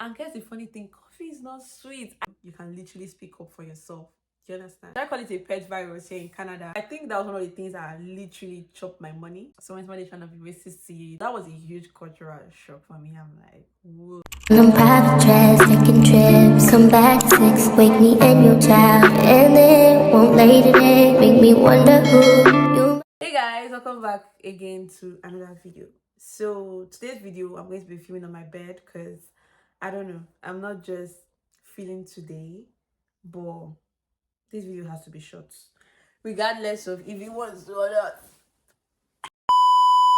And guess the funny thing, coffee is not sweet. You can literally speak up for yourself. Do you understand? I call it a pet virus here in Canada. I think that was one of the things that literally chopped my money. So when somebody trying to be racist to you, that was a huge cultural shock for me. I'm like, whoa. On private jets, taking trips. Come back at 6, wake me and your child. And then won't lay today, make me wonder who you. Hey guys, welcome back again to another video. So today's video I'm going to be filming on my bed because I don't know, I'm not just feeling today, but this video has to be short regardless of if it wants to or not.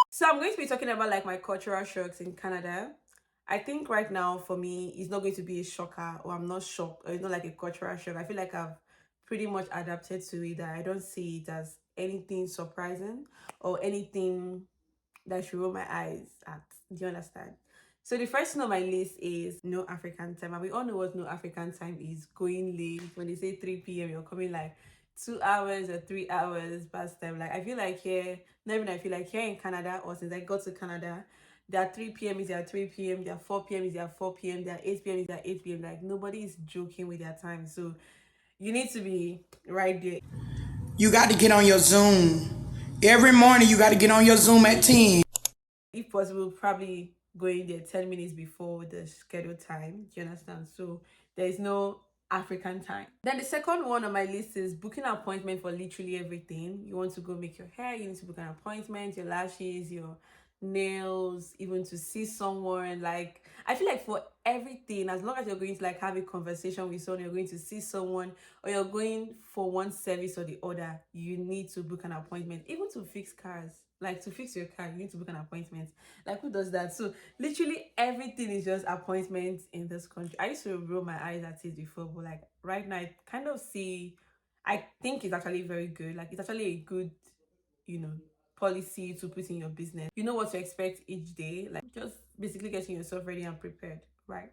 So I'm going to be talking about like my cultural shocks in Canada. I think right now for me it's not going to be a shocker, or I'm not shocked, or it's not like a cultural shock. I feel like I've pretty much adapted to it, that I don't see it as anything surprising or anything that should roll my eyes at. Do you understand? So the first thing on my list is no African time. And we all know what no African time is. Going late. When they say 3 p.m., you're coming like 2 hours or 3 hours past time. Like I feel like here, not even I feel like here in Canada, or since I got to Canada, their 3 p.m. is their 3 p.m., their 4 p.m. is their 4 p.m., their 8 p.m. is their 8 p.m. Like nobody is joking with their time. So you need to be right there. You got to get on your Zoom. Every morning you got to get on your Zoom at 10. If possible, probably going there 10 minutes before the scheduled time. Do you understand? So there is no African time. Then the second one on my list is booking an appointment for literally everything. You want to go make your hair, you need to book an appointment, your lashes, your nails, even to see someone. Like I feel like for everything, as long as you're going to like have a conversation with someone, you're going to see someone, or you're going for one service or the other, you need to book an appointment. Even to fix cars, like to fix your car, you need to book an appointment. Like who does that? So literally everything is just appointments in this country. I used to roll my eyes at it before, but like right now I kind of see, I think it's actually very good. Like it's actually a good, you know, policy to put in your business. You know what to expect each day. Like just basically getting yourself ready and prepared, right?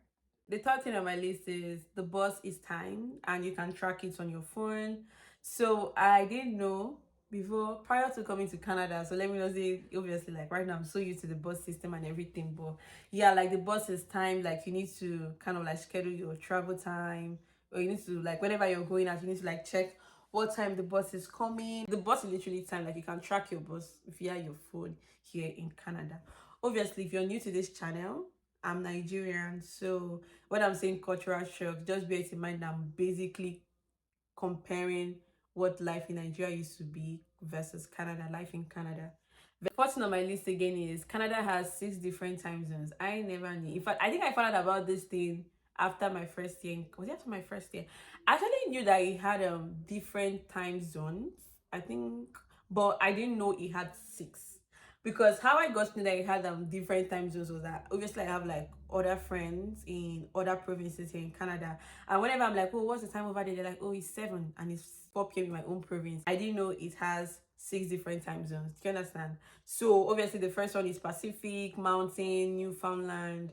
The third thing on my list is the bus is timed and you can track it on your phone. So I didn't know before, prior to coming to Canada. So let me just say, obviously, like right now I'm so used to the bus system and everything, but yeah, like the bus is timed. Like you need to kind of like schedule your travel time, or you need to like whenever you're going out, you need to like check what time the bus is coming. The bus is literally timed. Like you can track your bus via your phone here in Canada. Obviously, if you're new to this channel, I'm Nigerian, so when I'm saying cultural shock, just bear in mind that I'm basically comparing what life in Nigeria used to be versus Canada, life in Canada. The first thing on my list again is Canada has 6 different time zones. I never knew. In fact, I think I found out about this thing after my first year. Was it after my first year? I actually knew that it had different time zones, I think, but I didn't know it had 6. Because how I got to know that it had different time zones was that obviously I have like other friends in other provinces here in Canada, and whenever I'm like, oh, what's the time over there, they're like, oh, it's 7 and it's 4 p.m. in my own province. I didn't know it has 6 different time zones. Do you understand? So obviously the first one is Pacific, Mountain, Newfoundland.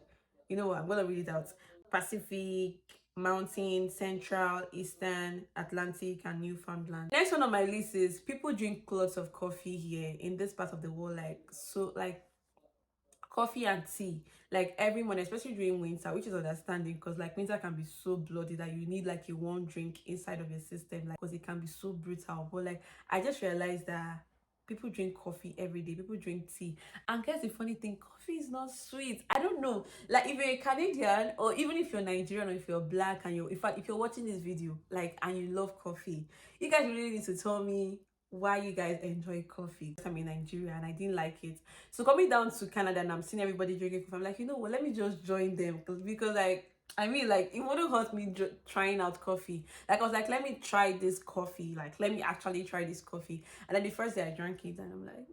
You know what, I'm gonna read it out. Pacific, Mountain, Central, Eastern, Atlantic, and Newfoundland. Next one on my list is people drink lots of coffee here in this part of the world. Like so, like coffee and tea like every morning, especially during winter, which is understanding because like winter can be so bloody that you need like a warm drink inside of your system, like because it can be so brutal. But like I just realized that people drink coffee every day, people drink tea. And guess the funny thing, coffee is not sweet. I don't know, like if you're a Canadian, or even if you're Nigerian, or if you're black and you're, in fact, if you're watching this video like and you love coffee, you guys really need to tell me why you guys enjoy coffee. I'm in Nigeria and I didn't like it. So coming down to Canada and I'm seeing everybody drinking coffee, I'm like, you know what, let me just join them. Because like, I mean, like, it wouldn't hurt me trying out coffee. Like, I was like, let me try this coffee. Like, let me actually try this coffee. And then the first day I drank it and I'm like,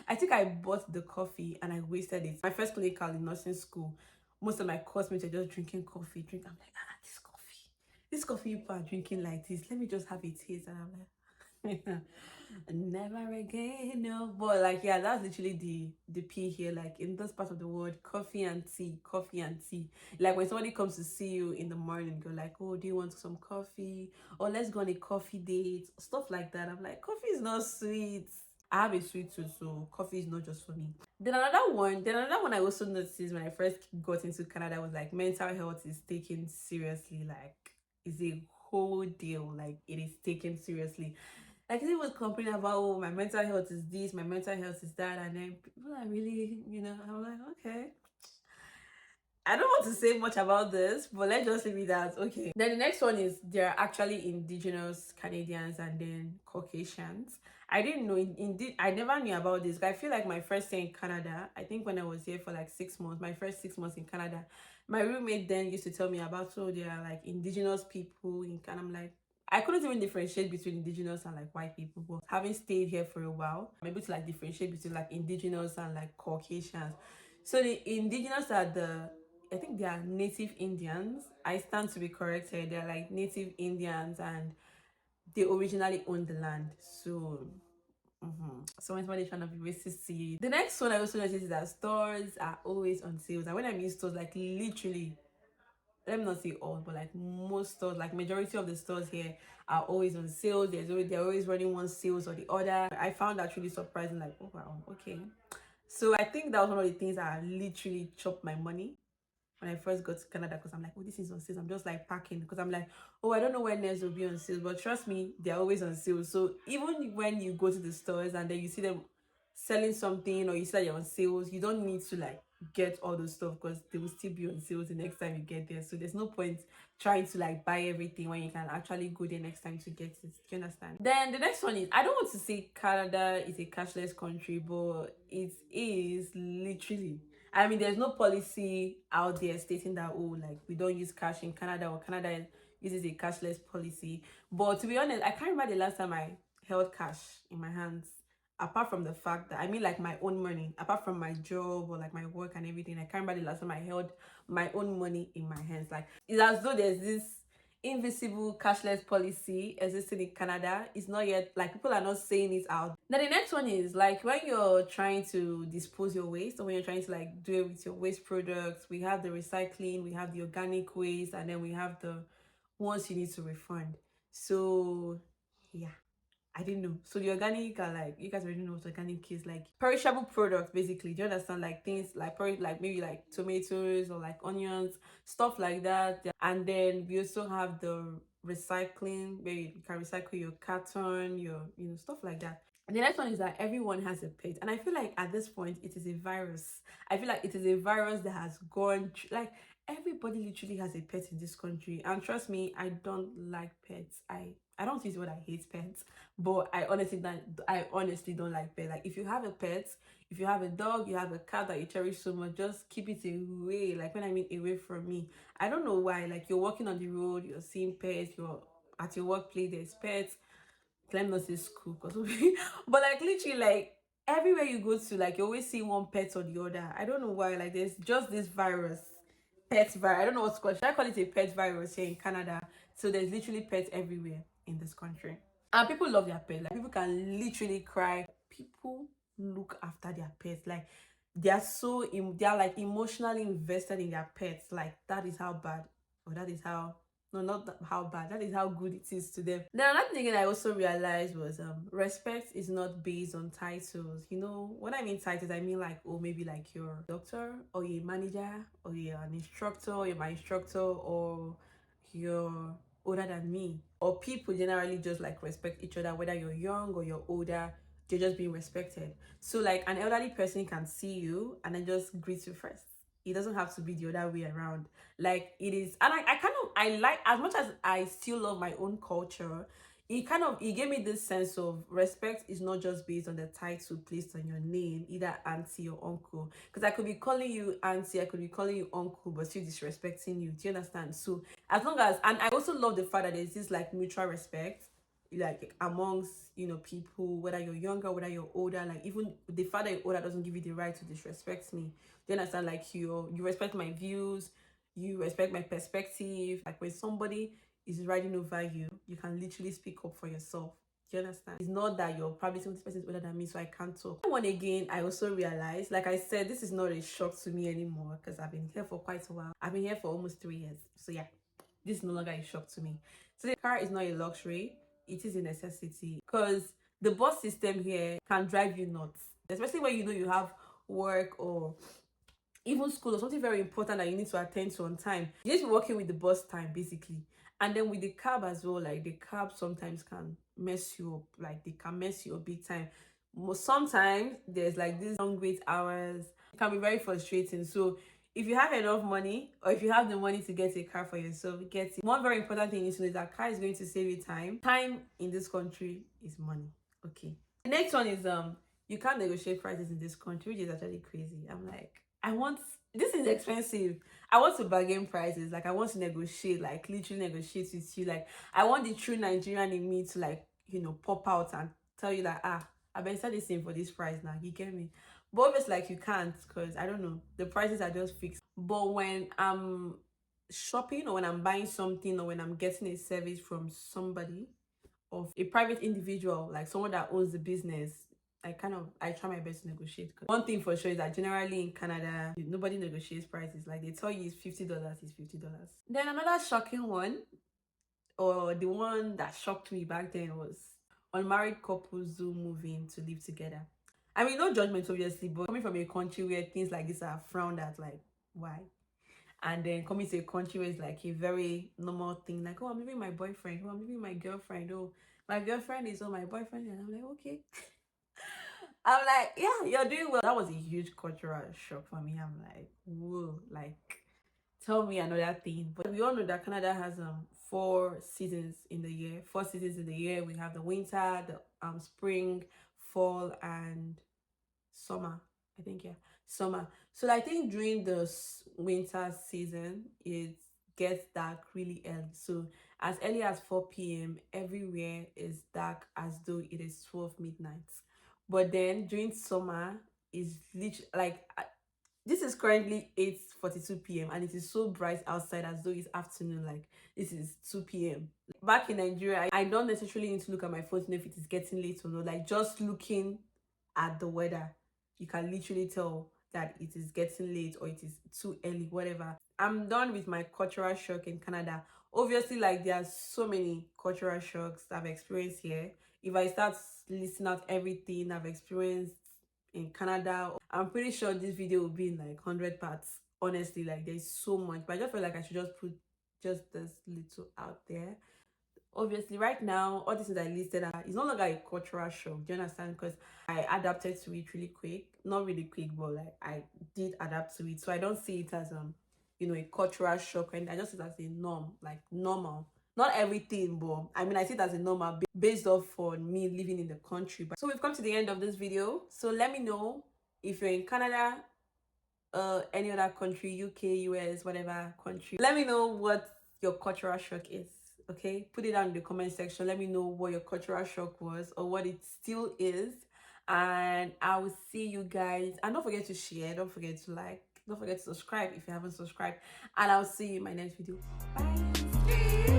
I think I bought the coffee and I wasted it. My first clinical in nursing school, most of my classmates are just drinking coffee. I'm like, this coffee people are drinking like this. Let me just have a taste. And I'm like, never again, no. But like, yeah, that's literally the P here. Like in this part of the world, coffee and tea, coffee and tea. Like when somebody comes to see you in the morning, go like, oh, do you want some coffee, or let's go on a coffee date, stuff like that. I'm like, coffee is not sweet. I have a sweet tooth, so coffee is not just for me. Then another one I also noticed when I first got into Canada was like mental health is taken seriously. Like, it's a whole deal. Like, it is taken seriously. Like, he was complaining about, oh, my mental health is this, my mental health is that, and then people are really, I'm like, okay. I don't want to say much about this, but let's just leave it as okay. Then the next one is there are actually indigenous Canadians and then Caucasians. I didn't know, indeed, I never knew about this. I feel like my first year in Canada, I think when I was here for like 6 months, my first 6 months in Canada, my roommate then used to tell me about, so there are like indigenous people in Canada. I'm like, I couldn't even differentiate between indigenous and like white people, but having stayed here for a while, I'm able to like differentiate between like indigenous and like Caucasians. So the indigenous are I think they are native Indians. I stand to be corrected. They're like native Indians and they originally owned the land. So someone's money trying to be racist to you. The next one I also noticed is that stores are always on sales. And when I mean stores, like literally, let me not say all, but like most stores, like majority of the stores here are always on sale. They're always running one sales or the other. I found that really surprising, like, oh wow, okay. So I think that was one of the things that literally chopped my money when I first got to Canada, because I'm like, oh, this is on sale. I'm just like packing because I'm like, oh, I don't know when theirs will be on sale, but trust me, they're always on sale. So even when you go to the stores and then you see them selling something or you see that you're on sales, you don't need to like get all those stuff because they will still be on sales the next time you get there. So there's no point trying to like buy everything when you can actually go there next time to get it. Do you understand? Then the next one is, I don't want to say Canada is a cashless country, but it is literally. I mean, there's no policy out there stating that, oh, like we don't use cash in Canada or Canada uses a cashless policy. But to be honest, I can't remember the last time I held cash in my hands. Apart from the fact that, I mean, like my own money, apart from my job or like my work and everything, I can't remember the last time I held my own money in my hands. Like, it's as though there's this invisible cashless policy existing in Canada. It's not yet, like, people are not saying it out. Now the next one is like when you're trying to dispose your waste, or when you're trying to like do it with your waste products, we have the recycling, we have the organic waste, and then we have the ones you need to refund. So yeah, I didn't know. So the organic are like, you guys already know what organic is, like perishable products basically. Do you understand? Like things like like maybe like tomatoes or like onions, stuff like that. And then we also have the recycling where you can recycle your carton, your stuff like that. And the next one is that everyone has a pet, and I feel like at this point it is a virus. I feel like it is a virus that has gone like everybody literally has a pet in this country. And trust me, I don't like pets. I don't use what I hate pets, but I honestly don't like pets. Like if you have a pet, if you have a dog, you have a cat that you cherish so much, just keep it away. Like when I mean away from me. I don't know why. Like you're walking on the road, you're seeing pets, you're at your workplace, there's pets. Let me not say school because but like literally like everywhere you go to, like you always see one pet or the other. I don't know why. Like there's just this virus, pet virus. I don't know what's called. Should I call it a pet virus here in Canada? So there's literally pets everywhere in this country, and people love their pets. Like people can literally cry. People look after their pets. Like they're like emotionally invested in their pets. Like that is how bad, or that is how, no, not how bad, that is how good it is to them. Then another thing I also realized was respect is not based on titles. When I mean titles, I mean like, oh, maybe like you're a doctor or you're a manager or you're an instructor, or you're my instructor, or you're older than me, or people generally just like respect each other, whether you're young or you're older. You're just being respected. So like an elderly person can see you and then just greet you first. It doesn't have to be the other way around. Like it is, and I kind of, I like, as much as I still love my own culture, it gave me this sense of respect is not just based on the title placed on your name, either auntie or uncle. Because I could be calling you auntie, I could be calling you uncle, but still disrespecting you. Do you understand? So as long as, and I also love the fact that there's this like mutual respect, like amongst people, whether you're younger, whether you're older. Like even the fact that you're older doesn't give you the right to disrespect me. Do you understand? Like you respect my views, you respect my perspective. Like when somebody is riding over you, you can literally speak up for yourself. Do you understand? It's not that you're probably saying this person is older than me, so I can't talk. One again, I also realized, like I said, this is not a shock to me anymore because I've been here for quite a while. I've been here for almost 3 years. So yeah, this is no longer a shock to me. So the car is not a luxury, it is a necessity, because The bus system here can drive you nuts, especially when you know you have work or even school or something very important that you need to attend to on time. You need to be working with the bus time basically. And then with the cab as well, like the cab sometimes can mess you up, like they can mess you up big time. Sometimes there's like these long wait hours. It can be very frustrating. So if you have enough money, or if you have the money to get a car for yourself, get it. One very important thing is to know that car is going to save you time. Time in this country is money. Okay. The next one is you can't negotiate prices in this country, which is actually crazy. I'm like, this is expensive. I want to bargain prices. Like I want to negotiate, like literally negotiate with you. Like I want the true Nigerian in me to like, pop out and tell you that I've been selling this thing for this price now. You get me? But obviously like you can't, because I don't know. The prices are just fixed. But when I'm shopping, or when I'm buying something, or when I'm getting a service from somebody, of a private individual, like someone that owns the business, I try my best to negotiate. One thing for sure is that generally in Canada, nobody negotiates prices. Like they tell you it's $50, it's $50. Then another shocking one, or the one that shocked me back then, was Unmarried Couple Zoom moving to live together. I mean, no judgment obviously, but coming from a country where things like this are frowned at, like why? And then coming to a country where it's like a very normal thing, like, oh, I'm leaving my boyfriend, oh, I'm leaving my girlfriend, oh, my girlfriend is my boyfriend, and I'm like, okay. I'm like, yeah, you're doing well. That was a huge cultural shock for me. I'm like, whoa, like, tell me another thing. But we all know that Canada has 4 seasons in the year. 4 seasons in the year. We have the winter, the spring, fall, and summer. I think, yeah, summer. So I think during the winter season, it gets dark really early. So as early as 4 p.m. everywhere is dark, as though it is 12 midnight. But then during summer is literally like this is currently 8:42 p.m. and it is so bright outside as though it's afternoon, like this is 2 p.m. Back in Nigeria, I don't necessarily need to look at my phone to know if it is getting late or not. Like just looking at the weather, you can literally tell that it is getting late or it is too early, whatever. I'm done with my cultural shock in Canada. Obviously, like there are so many cultural shocks I've experienced here. If I start listing out everything I've experienced in Canada, I'm pretty sure this video will be in like 100 parts. Honestly, like there's so much, but I just feel like I should just put just this little out there. Obviously right now all this that I listed is no longer a cultural shock. Do you understand? Because I adapted to it really quick. Not really quick, but like I did adapt to it, so I don't see it as a cultural shock, and I just see it as a norm, like normal. Not everything, but I mean I see it as a normal based off on me living in the country. But so we've come to the end of this video, so let me know if you're in Canada, any other country, UK, US, whatever country. Let me know what your cultural shock is. Okay, put it down in the comment section. Let me know what your cultural shock was, or what it still is, and I will see you guys. And don't forget to share, don't forget to like, don't forget to subscribe if you haven't subscribed, and I'll see you in my next video. Bye.